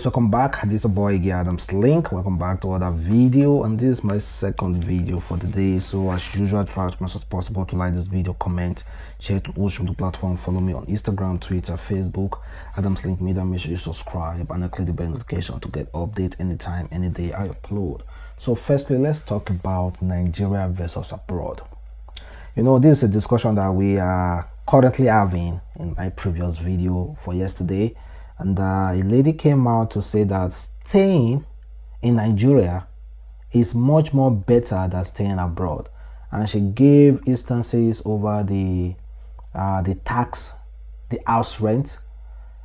welcome back. This is a boy again, Adamslink. Welcome back to another video, and this is my second video for the day. So as usual, try as much as possible to like this video, comment, share to all the platform, follow me on Instagram, Twitter, Facebook, adamslinkmedia. Make sure you subscribe and click the bell notification to get update anytime, any day I upload. So firstly, let's talk about Nigeria versus abroad. You know, this is a discussion that we are currently having in my previous video for yesterday. And a lady came out to say that staying in Nigeria is much more better than staying abroad, and she gave instances over the tax, the house rent,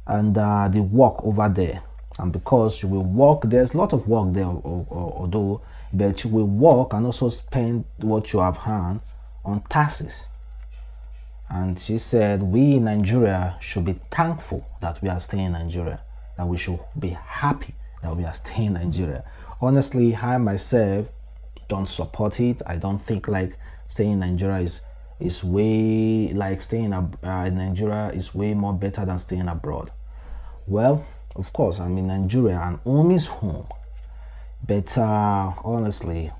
and the work over there. And because you will work, there's a lot of work there, although, but you will work and also spend what you have earned on taxes. And she said we in Nigeria should be thankful that we are staying in Nigeria, that we should be happy that we are staying in Nigeria. Honestly, I myself don't support it. I don't think like staying in Nigeria is way, like staying in Nigeria is way more better than staying abroad. Well, of course, I'm in Nigeria and home is home. But honestly,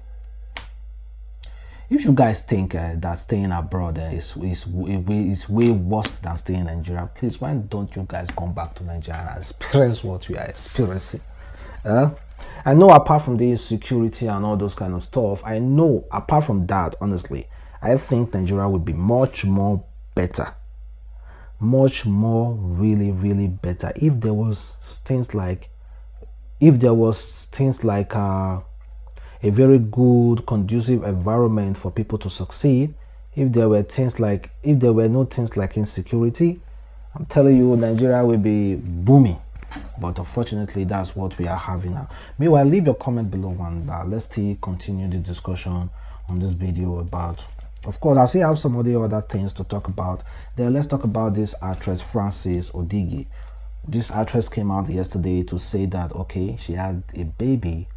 if you guys think that staying abroad is way worse than staying in Nigeria, please, why don't you guys come back to Nigeria and experience what we are experiencing? I know apart from the insecurity and all those kind of stuff, I know apart from that, honestly, I think Nigeria would be much more better, much more really better if there was things like a very good, conducive environment for people to succeed. If there were no things like insecurity, I'm telling you, Nigeria will be booming. But unfortunately, that's what we are having now. Meanwhile, leave your comment below, and let's still continue the discussion on this video about. Of course, I still have some other things to talk about. Then let's talk about this actress Frances Odigi. This actress came out yesterday to say that okay, she had a baby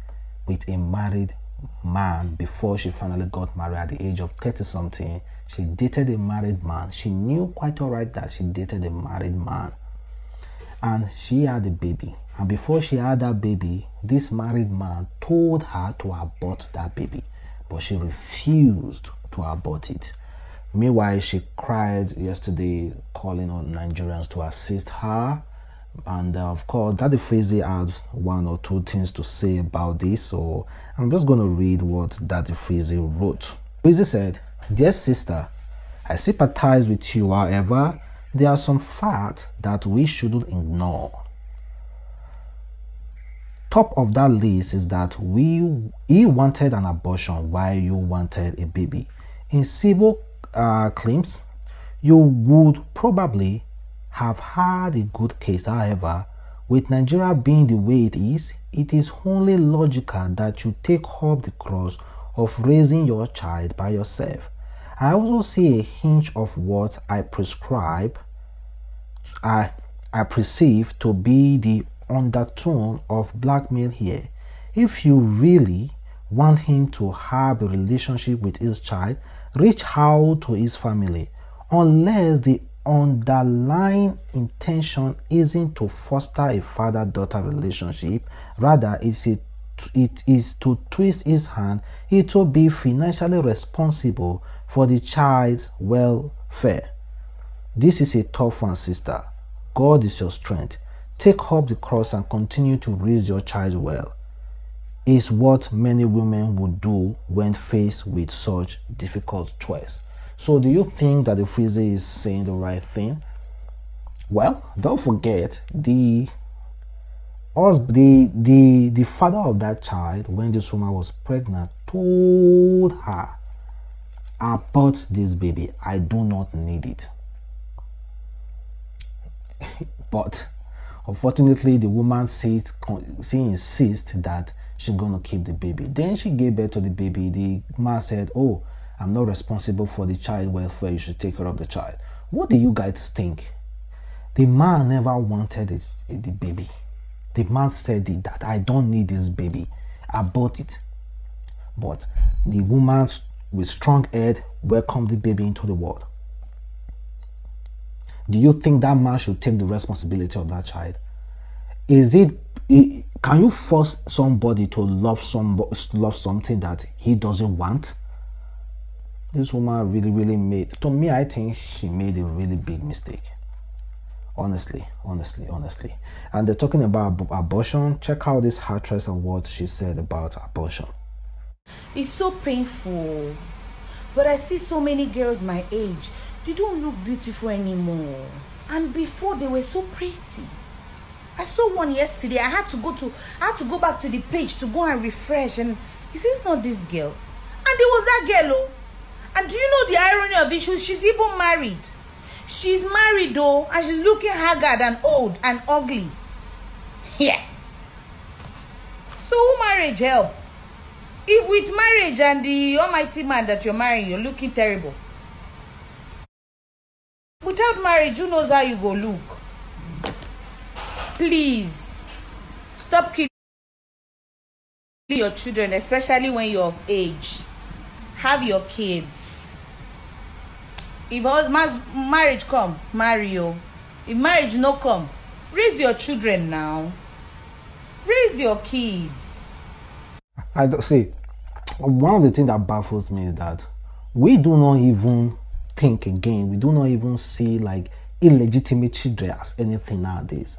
with a married man before she finally got married at the age of 30 something. She dated a married man. She knew quite alright that she dated a married man, and she had a baby. And before she had that baby, this married man told her to abort that baby, but she refused to abort it. Meanwhile, she cried yesterday, calling on Nigerians to assist her. And of course, Daddy Freezy had one or two things to say about this, so I'm just going to read what Daddy Freezy wrote. Freezy said, "Dear sister, I sympathize with you. However, there are some facts that we shouldn't ignore. Top of that list is that he wanted an abortion while you wanted a baby. In civil claims, you would probably have had a good case. However, with Nigeria being the way it is only logical that you take up the cross of raising your child by yourself. I also see a hint of what I perceive to be the undertone of blackmail here. If you really want him to have a relationship with his child, reach out to his family, unless the underlying intention isn't to foster a father-daughter relationship, rather it is to twist his hand into be financially responsible for the child's welfare. This is a tough one, sister. God is your strength. Take up the cross and continue to raise your child well. Is what many women would do when faced with such difficult choice." So do you think that the Freezy is saying the right thing? Well, don't forget the father of that child, when this woman was pregnant, told her, "Abort this baby. I do not need it." But unfortunately, the woman she insists that she's gonna keep the baby. Then she gave birth to the baby. The man said, "Oh, I'm not responsible for the child welfare. You should take care of the child." What do you guys think? The man never wanted the baby. The man said that I don't need this baby. Abort it. But the woman with strong head welcomed the baby into the world. Do you think that man should take the responsibility of that child? Is can you force somebody to love something that he doesn't want? This woman really made, to me, I think she made a really big mistake. Honestly. And they're talking about abortion. Check out this actress and what she said about abortion. It's so painful, but I see so many girls my age, they don't look beautiful anymore, and before they were so pretty. I saw one yesterday. I had to go back to the page to go and refresh, and he says, "Not this girl," and there was that girl. Oh, and do you know the irony of it? She's even married. She's married though, and she's looking haggard and old and ugly. Yeah. So who marriage help? If with marriage and the almighty man that you're marrying, you're looking terrible. Without marriage, who knows how you go look? Please, stop killing your children, especially when you're of age. Have your kids. If marriage come, marry you. If marriage no come, raise your children now. Raise your kids. I don't see. One of the things that baffles me is that we do not even think again. We do not even see like illegitimate children as anything nowadays.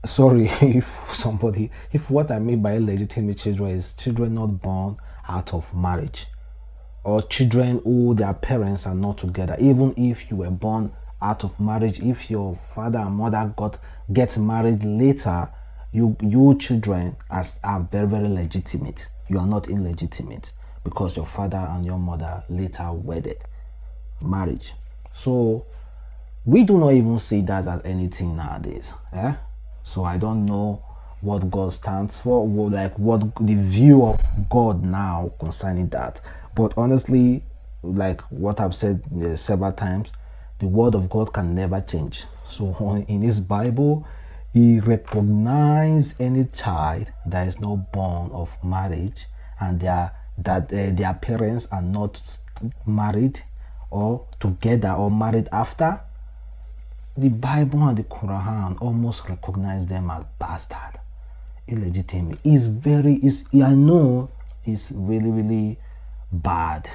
Sorry if what I mean by illegitimate children is children not born out of marriage, or children who their parents are not together. Even if you were born out of marriage, if your father and mother gets married later, you children are very legitimate. You are not illegitimate because your father and your mother later wedded, marriage. So we do not even see that as anything nowadays. So I don't know what God stands for, like what the view of God now concerning that. But honestly, like what I've said several times, the word of God can never change. So in his Bible, he recognizes any child that is not born of marriage and their parents are not married or together or married after. The Bible and the Quran almost recognize them as bastard, illegitimate. I know it's really bad,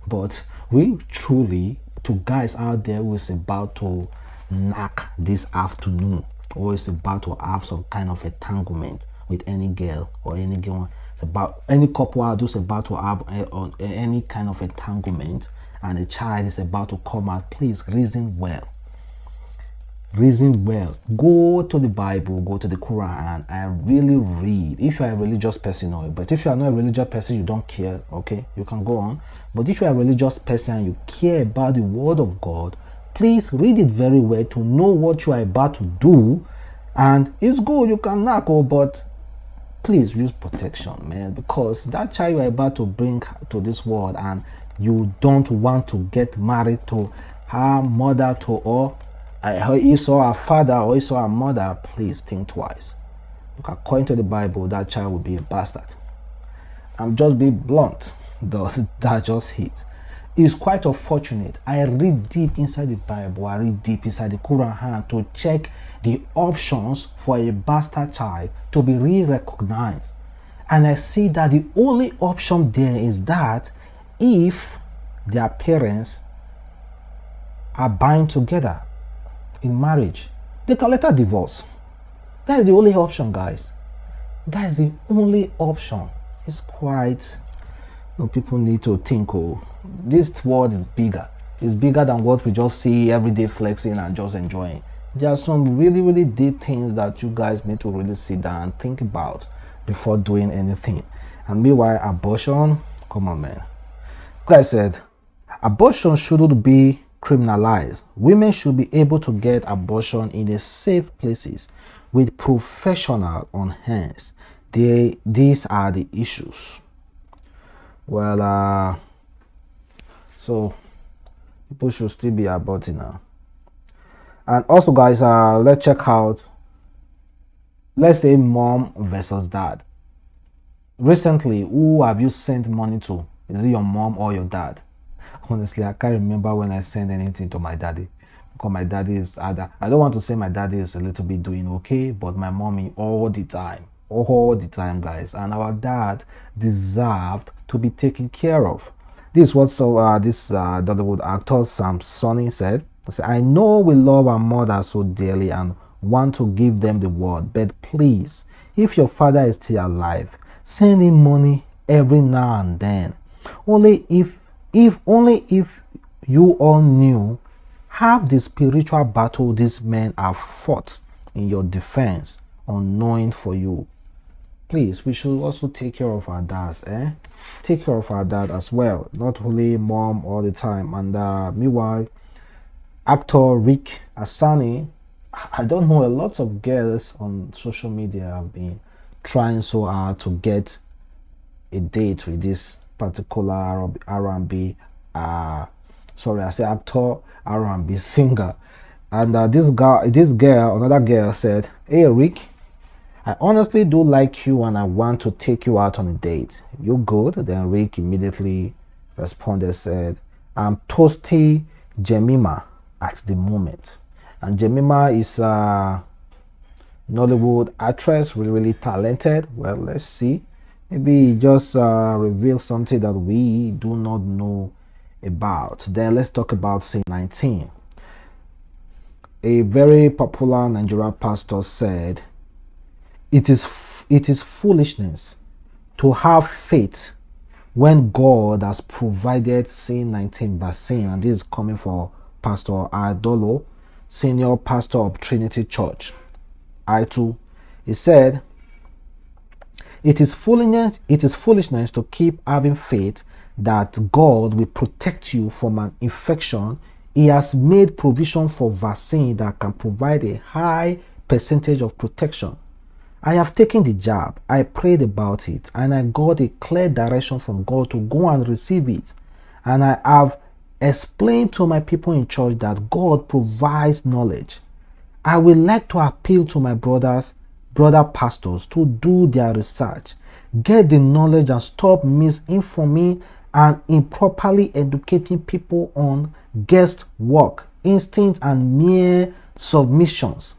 but we truly, to guys out there who is about to knock this afternoon, or is about to have some kind of entanglement with any girl or any girl, it's about any couple out who's about to have any kind of entanglement, and a child is about to come out, please reason well. Go to the Bible, go to the Quran, and really read. If you are a religious person, but if you are not a religious person, you don't care, okay, you can go on. But if you are a religious person and you care about the word of God, please read it very well to know what you are about to do. And it's good, you can knock, but please use protection, man, because that child you are about to bring to this world, and you don't want to get married to her mother, or he saw her father, or he saw her mother, please think twice. Look, according to the Bible, that child will be a bastard. I'm just being blunt. That just hit. It's quite unfortunate. I read deep inside the Bible, I read deep inside the Quran to check the options for a bastard child to be re-recognized. And I see that the only option there is that if their parents are bound together in marriage, they can later divorce. That is the only option, guys. That is the only option. It's quite, people need to think, this world is bigger. It's bigger than what we just see every day flexing and just enjoying. There are some really deep things that you guys need to really sit down and think about before doing anything. And meanwhile, abortion, come on, man. Like I said, abortion shouldn't be criminalized. Women should be able to get abortion in a safe places with professional on hands. These are the issues. Well, so people should still be aborting now. And also, guys, let's check out, let's say mom versus dad. Recently, who have you sent money to? Is it your mom or your dad? Honestly, I can't remember when I sent anything to my daddy. because my daddy is, I don't want to say my daddy is a little bit doing okay, but my mommy all the time, guys. And our dad deserved to be taken care of. This is what this Dollywood actor Sam Sonny said. He said, I know we love our mother so dearly and want to give them the word, but please, if your father is still alive, send him money every now and then. Only if you all knew half the spiritual battle these men have fought in your defense, unknowing for you. Please, we should also take care of our dads, take care of our dad as well, not only mom all the time. And meanwhile, actor Rick Asani, I don't know, a lot of girls on social media have been trying so hard to get a date with this particular R&B actor, R&B singer. And another girl said, hey Rick, I honestly do like you and I want to take you out on a date. You good? Then Rick immediately responded, said, I'm toasty Jemima at the moment. And Jemima is a Nollywood actress, really talented. Well, let's see. Maybe just reveal something that we do not know about. Then let's talk about Scene 19. A very popular Nigerian pastor said, it is foolishness to have faith when God has provided Scene 19 vaccine. And this is coming from Pastor Adolo, senior pastor of Trinity Church, I2. He said, it is foolishness to keep having faith that God will protect you from an infection. He has made provision for vaccine that can provide a high percentage of protection. I have taken the jab, I prayed about it, and I got a clear direction from God to go and receive it. And I have explained to my people in church that God provides knowledge. I would like to appeal to my brother pastors to do their research, get the knowledge and stop misinforming and improperly educating people on guesswork, instinct and mere submissions.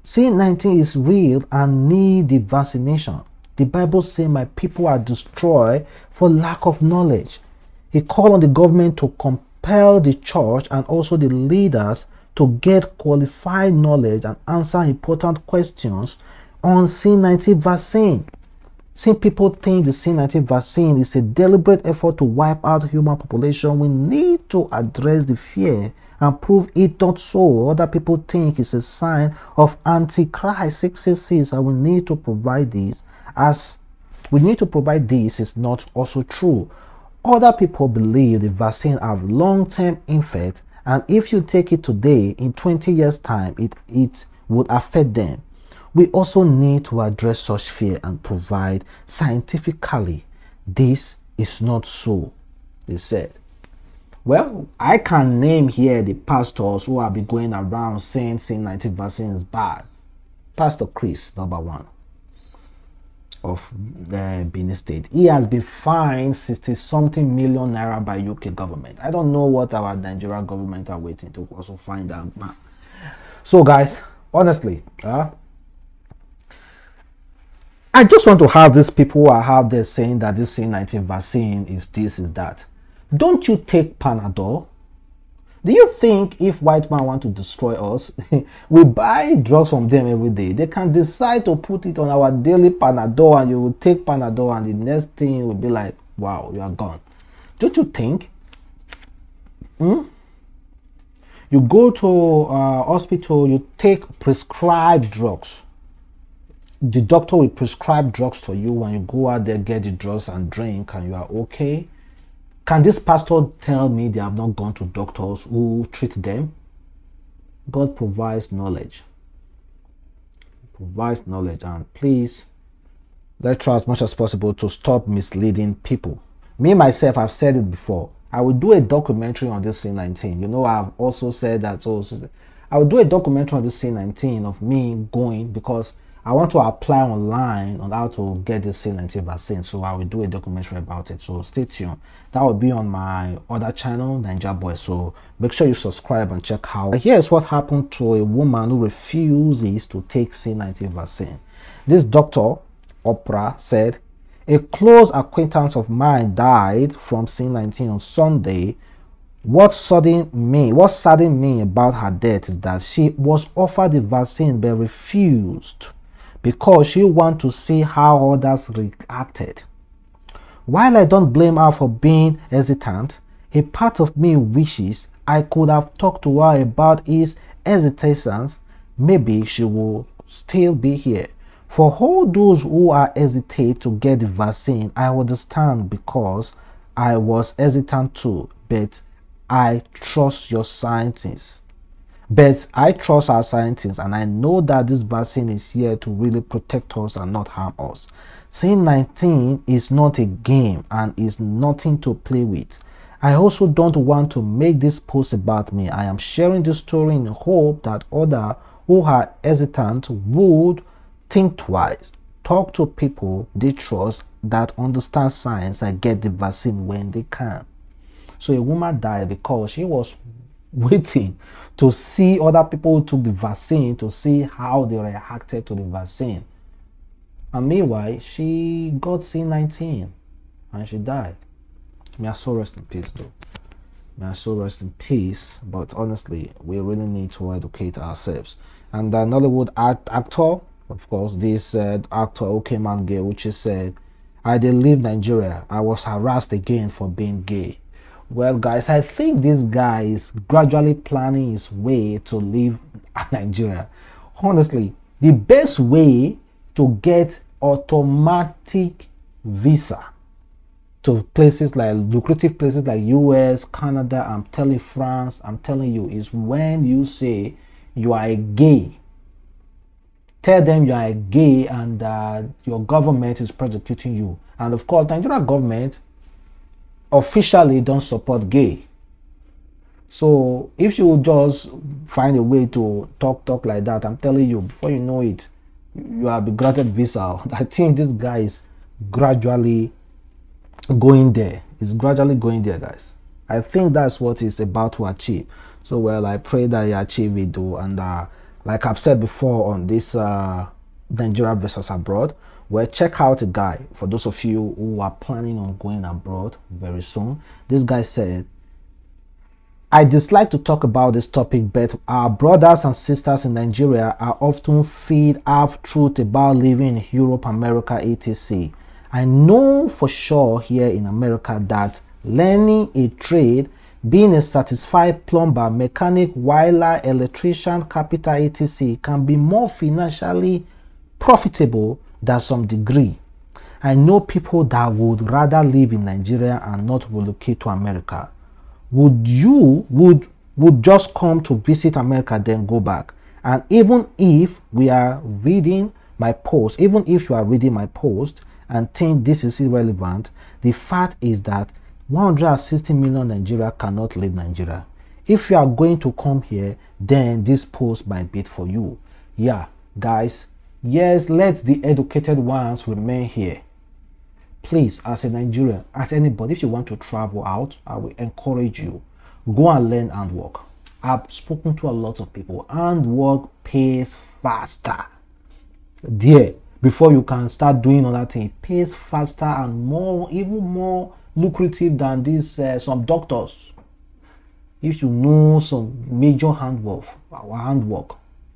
C19 is real and need the vaccination. The Bible says my people are destroyed for lack of knowledge. He called on the government to compel the church and also the leaders to get qualified knowledge and answer important questions on C19 vaccine. Some people think the C19 vaccine is a deliberate effort to wipe out human population. We need to address the fear and prove it not so. Other people think it's a sign of Antichrist 666, and we need to provide this is not also true. Other people believe the vaccine have long-term effect, and if you take it today, in 20 years time, it would affect them. We also need to address such fear and provide scientifically this is not so, they said. Well, I can name here the pastors who have been going around saying C19 vaccine is bad. Pastor Chris, number one, of the Benin State. He has been fined 60-something million naira by UK government. I don't know what our Nigerian government are waiting to also find that man. So guys, honestly, I just want to have these people who are out there saying that this C19 vaccine is this, is that. Don't you take Panadol? Do you think if white man want to destroy us, we buy drugs from them every day? They can decide to put it on our daily Panadol and you will take Panadol and the next thing will be like, wow, you are gone. Don't you think? You go to hospital, you take prescribed drugs. The doctor will prescribe drugs for you. When you go out there, get the drugs and drink and you are okay. Can this pastor tell me they have not gone to doctors who treat them? God provides knowledge. Provides knowledge, and please, let's try as much as possible to stop misleading people. Me, myself, I've said it before. I will do a documentary on this C19. You know, I've also said that. So I will do a documentary on this C19 of me going, because I want to apply online on how to get this C19 vaccine, so I will do a documentary about it. So stay tuned. That will be on my other channel, Ninja Boy. So make sure you subscribe and check out. Here's what happened to a woman who refuses to take C19 vaccine. This doctor, Oprah, said, "A close acquaintance of mine died from C19 on Sunday. What saddened me about her death is that she was offered the vaccine but refused because she wanted to see how others reacted. While I don't blame her for being hesitant, a part of me wishes I could have talked to her about his hesitations. Maybe she will still be here. For all those who are hesitant to get the vaccine, I understand because I was hesitant too, but I trust your scientists. But I trust our scientists, and I know that this vaccine is here to really protect us and not harm us. C19 is not a game and is nothing to play with. I also don't want to make this post about me. I am sharing this story in the hope that others who are hesitant would think twice, talk to people they trust that understand science, and get the vaccine when they can." So a woman died because she was waiting to see other people who took the vaccine, to see how they reacted to the vaccine. And meanwhile, she got C19 and she died. May her soul rest in peace, though. May her soul rest in peace. But honestly, we really need to educate ourselves. And the Nollywood actor, of course, this actor Okemange, which is said, "I did leave Nigeria. I was harassed again for being gay." Well, guys, I think this guy is gradually planning his way to leave Nigeria. Honestly, the best way to get automatic visa to places like lucrative places like US, Canada, I'm telling France, I'm telling you, is when you say you are a gay. Tell them you are a gay and your government is persecuting you. And of course, Nigerian government officially don't support gay. So if you just find a way to talk like that, I'm telling you, before you know it, you have been granted visa. I think this guy is gradually going there. He's gradually going there, guys. I think that's what he's about to achieve. So well, I pray that he achieve it though. And like I've said before on this Nigeria versus abroad, well, check out the guy. For those of you who are planning on going abroad very soon, this guy said, "I dislike to talk about this topic, but our brothers and sisters in Nigeria are often fed half-truth about living in Europe, America, etc. I know for sure here in America that learning a trade, being a satisfied plumber, mechanic, welder, electrician, carpenter, etc. can be more financially profitable than some degree. I know people that would rather live in Nigeria and not relocate to America. Would just come to visit America then go back? And even if we are reading my post, even if you are reading my post and think this is irrelevant, the fact is that 160 million Nigeria cannot leave Nigeria. If you are going to come here, then this post might be for you." Yeah, guys. Yes, let the educated ones remain here. Please, as a Nigerian, as anybody, if you want to travel out, I will encourage you. Go and learn handwork. I've spoken to a lot of people. Handwork pays faster. There, before you can start doing other things, it pays faster and more, even more lucrative than these some doctors. If you know some major handwork,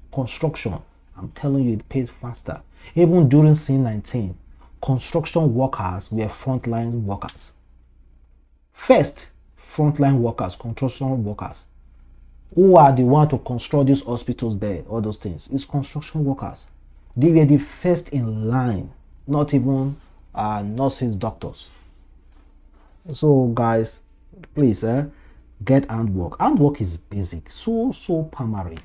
construction, I'm telling you, it pays faster. Even during C19, construction workers were frontline workers. First, frontline workers, construction workers, who are the one to construct these hospitals bed, all those things. It's construction workers. They were the first in line, not even nurses, doctors. So guys, please get handwork. Handwork is basic, so primary.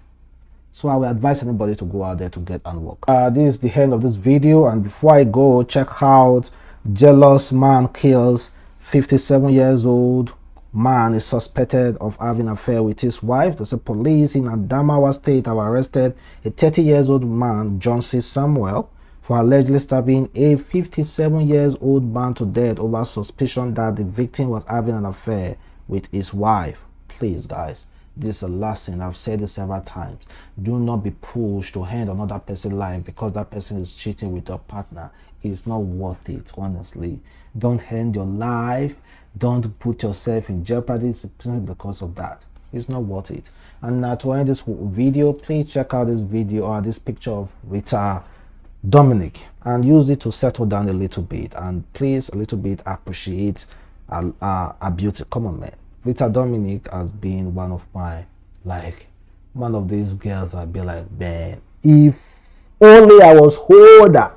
So I will advise anybody to go out there to get handwork. This is the end of this video, and before I go, check out jealous man kills 57 years old man is suspected of having an affair with his wife. The police in Adamawa State have arrested a 30-year-old man, John C. Samuel, for allegedly stabbing a 57-year-old man to death over suspicion that the victim was having an affair with his wife. Please, guys, this is a lesson. I've said this several times. Do not be pushed to end another person's life because that person is cheating with your partner. It's not worth it, honestly. Don't end your life. Don't put yourself in jeopardy simply because of that. It's not worth it. And now to end this video, please check out this video or this picture of Rita Dominic and use it to settle down a little bit, and please a little bit appreciate our beauty. Come on, man. Rita Dominic has been one of my, like, one of these girls I'd be like, man, if only I was older,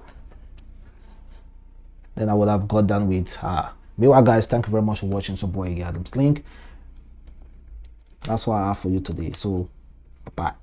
then I would have got done with her. Meanwhile, guys, thank you very much for watching. So boy, Adamslink. That's what I have for you today. So bye.